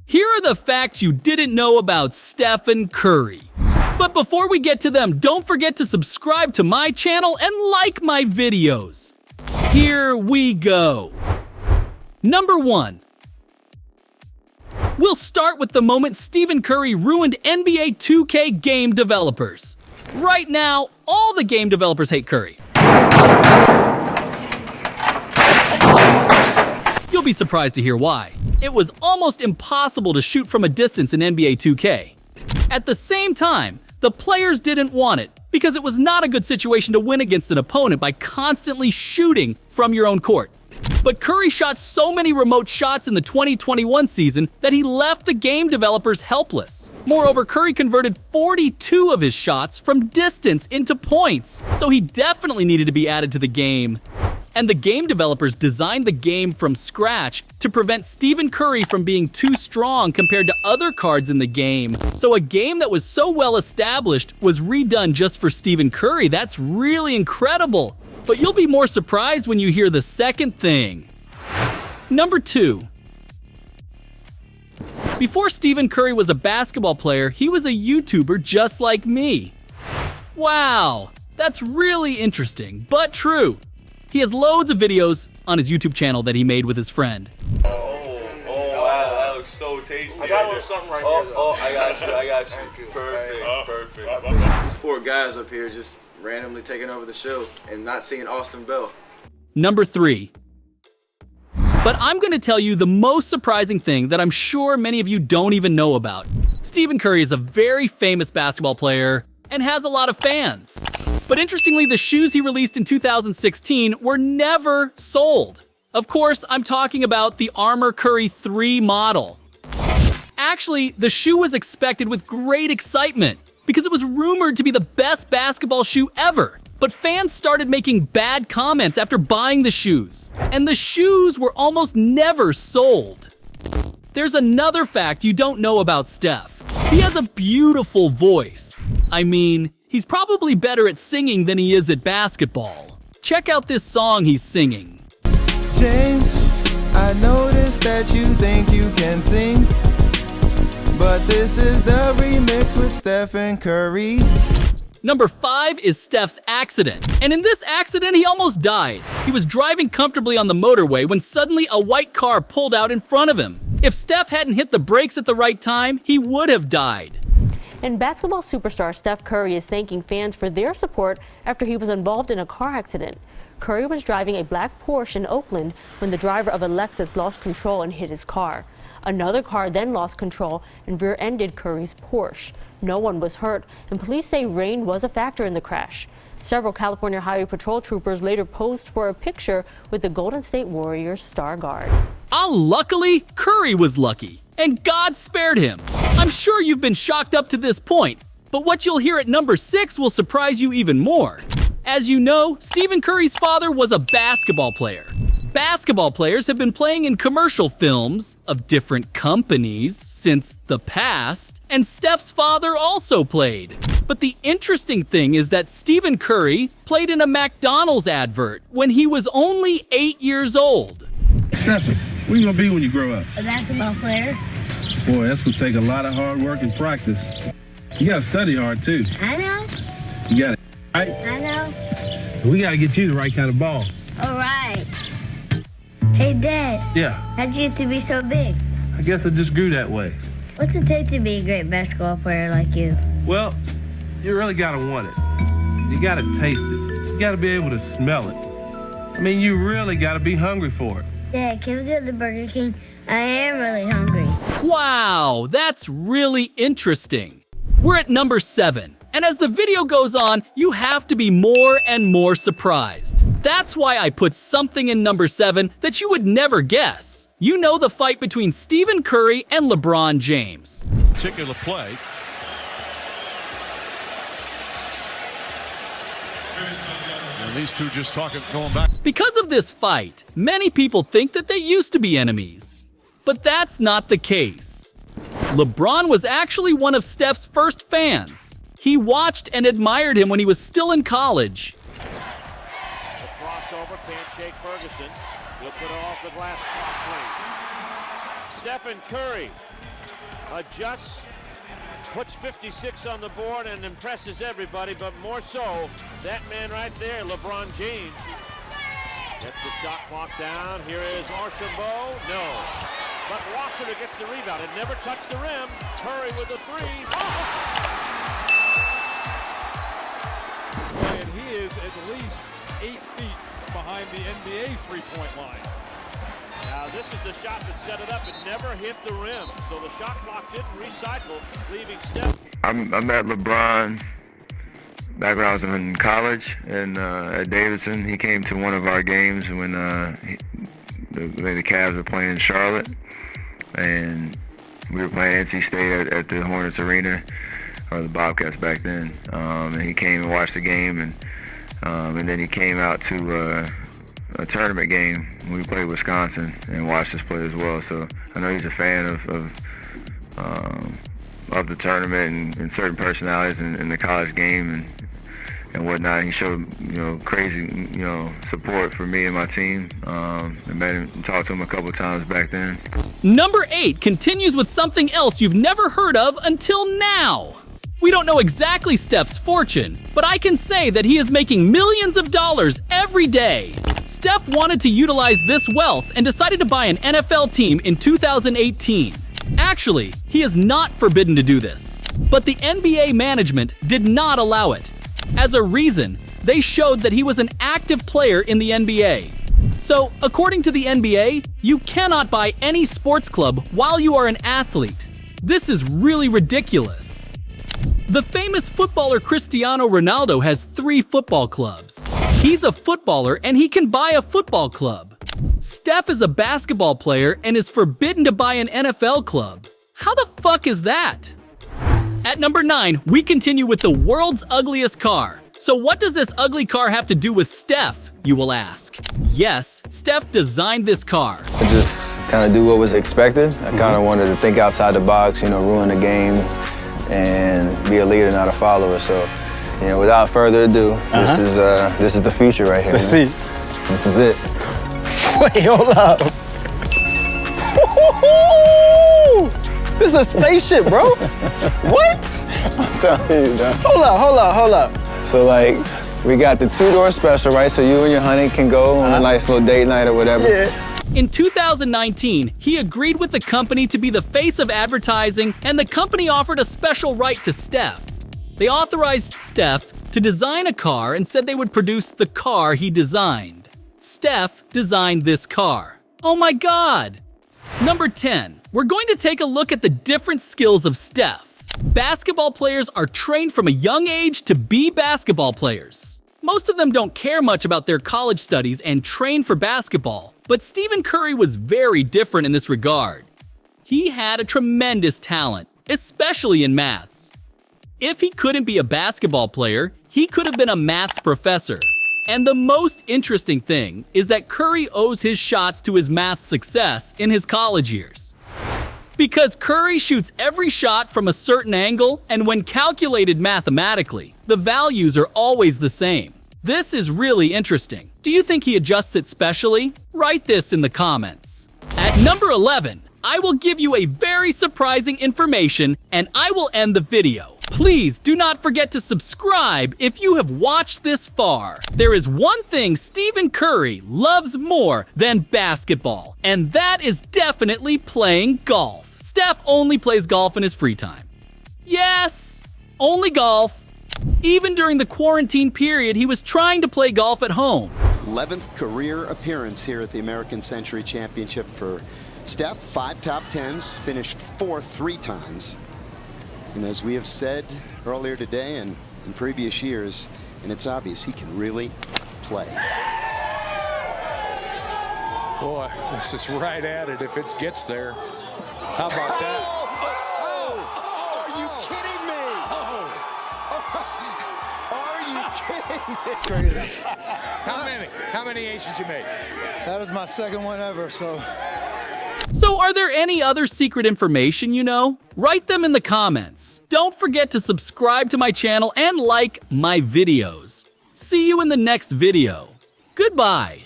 Here are the facts you didn't know about Stephen Curry. But before we get to them, don't forget to subscribe to my channel and like my videos. Here we go. Number 1. We'll start with the moment Stephen Curry ruined NBA 2K game developers. Right now, all the game developers hate Curry. You'll be surprised to hear why. It was almost impossible to shoot from a distance in NBA 2K. At the same time, the players didn't want it because it was not a good situation to win against an opponent by constantly shooting from your own court. But Curry shot so many remote shots in the 2021 season that he left the game developers helpless. Moreover, Curry converted 42 of his shots from distance into points, so he definitely needed to be added to the game. And the game developers designed the game from scratch to prevent Stephen Curry from being too strong compared to other cards in the game. So a game that was so well established was redone just for Stephen Curry. That's really incredible. But you'll be more surprised when you hear the second thing. Number 2. Before Stephen Curry was a basketball player, he was a YouTuber just like me. Wow, that's really interesting, but true. He has loads of videos on his YouTube channel that he made with his friend. Oh, wow, that looks so tasty. I got a little something right here. I got you. Perfect. These 4 guys up here just randomly taking over the show and not seeing Austin Bell. Number 3. But I'm going to tell you the most surprising thing that I'm sure many of you don't even know about. Stephen Curry is a very famous basketball player and has a lot of fans. But interestingly, the shoes he released in 2016 were never sold. Of course, I'm talking about the Armour Curry 3 model. Actually, the shoe was expected with great excitement because it was rumored to be the best basketball shoe ever. But fans started making bad comments after buying the shoes, and the shoes were almost never sold. There's another fact you don't know about Steph. He has a beautiful voice. I mean, he's probably better at singing than he is at basketball. Check out this song he's singing. James, I noticed that you think you can sing, but this is the remix with Stephen Curry. Number 5 is Steph's accident. And in this accident, he almost died. He was driving comfortably on the motorway when suddenly a white car pulled out in front of him. If Steph hadn't hit the brakes at the right time, he would have died. And basketball superstar Steph Curry is thanking fans for their support after he was involved in a car accident. Curry was driving a black Porsche in Oakland when the driver of a Lexus lost control and hit his car. Another car then lost control and rear-ended Curry's Porsche. No one was hurt, and police say rain was a factor in the crash. Several California Highway Patrol troopers later posed for a picture with the Golden State Warriors star guard. Luckily, Curry was lucky, and God spared him. I'm sure you've been shocked up to this point, but what you'll hear at number 6 will surprise you even more. As you know, Stephen Curry's father was a basketball player. Basketball players have been playing in commercial films of different companies since the past, and Steph's father also played. But the interesting thing is that Stephen Curry played in a McDonald's advert when he was only 8 years old. Stephen, what are you gonna be when you grow up? A basketball player. Boy, that's gonna take a lot of hard work and practice. You gotta study hard too. I know. You got it, right? I know. We gotta get you the right kind of ball. All right. Hey, Dad. Yeah, How'd you get to be so big? I guess I just grew that way. What's it take to be a great basketball player like you? Well, you really gotta want it. You gotta taste it. You gotta be able to smell it. I mean, you really gotta be hungry for it. Dad, can we go to Burger King? I am really hungry. Wow, that's really interesting. We're at number 7, and as the video goes on, you have to be more and more surprised. That's why I put something in number 7 that you would never guess. You know the fight between Stephen Curry and LeBron James. Particular play. And these two just talking, going back. Because of this fight, many people think that they used to be enemies. But that's not the case. LeBron was actually one of Steph's first fans. He watched and admired him when he was still in college. The crossover, can't shake Ferguson. He'll put it off the glass softly. Stephen Curry adjusts, puts 56 on the board, and impresses everybody, but more so, that man right there, LeBron James. Gets the shot clock down. Here is Archambault. No. But Rossiter gets the rebound. It never touched the rim. Curry with the three. And he is at least 8 feet behind the NBA three-point line. Now this is the shot that set it up. It never hit the rim. So the shot clock didn't recycle, leaving Steph. I met LeBron back when I was in college and at Davidson. He came to one of our games when the Cavs were playing in Charlotte, and we were playing NC State at the Hornets Arena, or the Bobcats back then. And he came and watched the game, and then he came out to a tournament game when we played Wisconsin and watched us play as well. So I know he's a fan of the tournament and certain personalities in the college game and whatnot. He showed, crazy, support for me and my team. I met him and talked to him a couple times back then. Number 8 continues with something else you've never heard of until now. We don't know exactly Steph's fortune, but I can say that he is making millions of dollars every day. Steph wanted to utilize this wealth and decided to buy an NFL team in 2018. Actually, he is not forbidden to do this, but the NBA management did not allow it. As a reason, they showed that he was an active player in the NBA. So, according to the NBA, you cannot buy any sports club while you are an athlete. This is really ridiculous. The famous footballer Cristiano Ronaldo has 3 football clubs. He's a footballer and he can buy a football club. Steph is a basketball player and is forbidden to buy an NFL club. How the fuck is that? At number 9, we continue with the world's ugliest car. So what does this ugly car have to do with Steph, you will ask? Yes, Steph designed this car. I just kind of do what was expected. I kind of wanted to think outside the box, ruin the game and be a leader, not a follower. So, without further ado, this is the future right here. Let's see. This is it. Wait, hold up. This is a spaceship, bro. What? I'm telling you, dog. Hold up. So, we got the 2-door special, right? So you and your honey can go on a nice little date night or whatever. Yeah. In 2019, he agreed with the company to be the face of advertising, and the company offered a special right to Steph. They authorized Steph to design a car and said they would produce the car he designed. Steph designed this car. Oh my God! Number 10, we're going to take a look at the different skills of Steph. Basketball players are trained from a young age to be basketball players. Most of them don't care much about their college studies and train for basketball, but Stephen Curry was very different in this regard. He had a tremendous talent, especially in maths. If he couldn't be a basketball player, he could have been a maths professor. And the most interesting thing is that Curry owes his shots to his math success in his college years. Because Curry shoots every shot from a certain angle, and when calculated mathematically, the values are always the same. This is really interesting. Do you think he adjusts it specially? Write this in the comments. At number 11, I will give you a very surprising information, and I will end the video. Please do not forget to subscribe if you have watched this far. There is one thing Stephen Curry loves more than basketball, and that is definitely playing golf. Steph only plays golf in his free time. Yes, only golf. Even during the quarantine period, he was trying to play golf at home. 11th career appearance here at the American Century Championship for Steph. 5 top 10s, finished 4th 3 times. And as we have said earlier today and in previous years, and it's obvious he can really play. Boy, this is right at it if it gets there. How about that? Are you kidding me? Are you kidding me? Crazy. How many aces you made? That was my second one ever, so. So are there any other secret information you know? Write them in the comments. Don't forget to subscribe to my channel and like my videos. See you in the next video. Goodbye.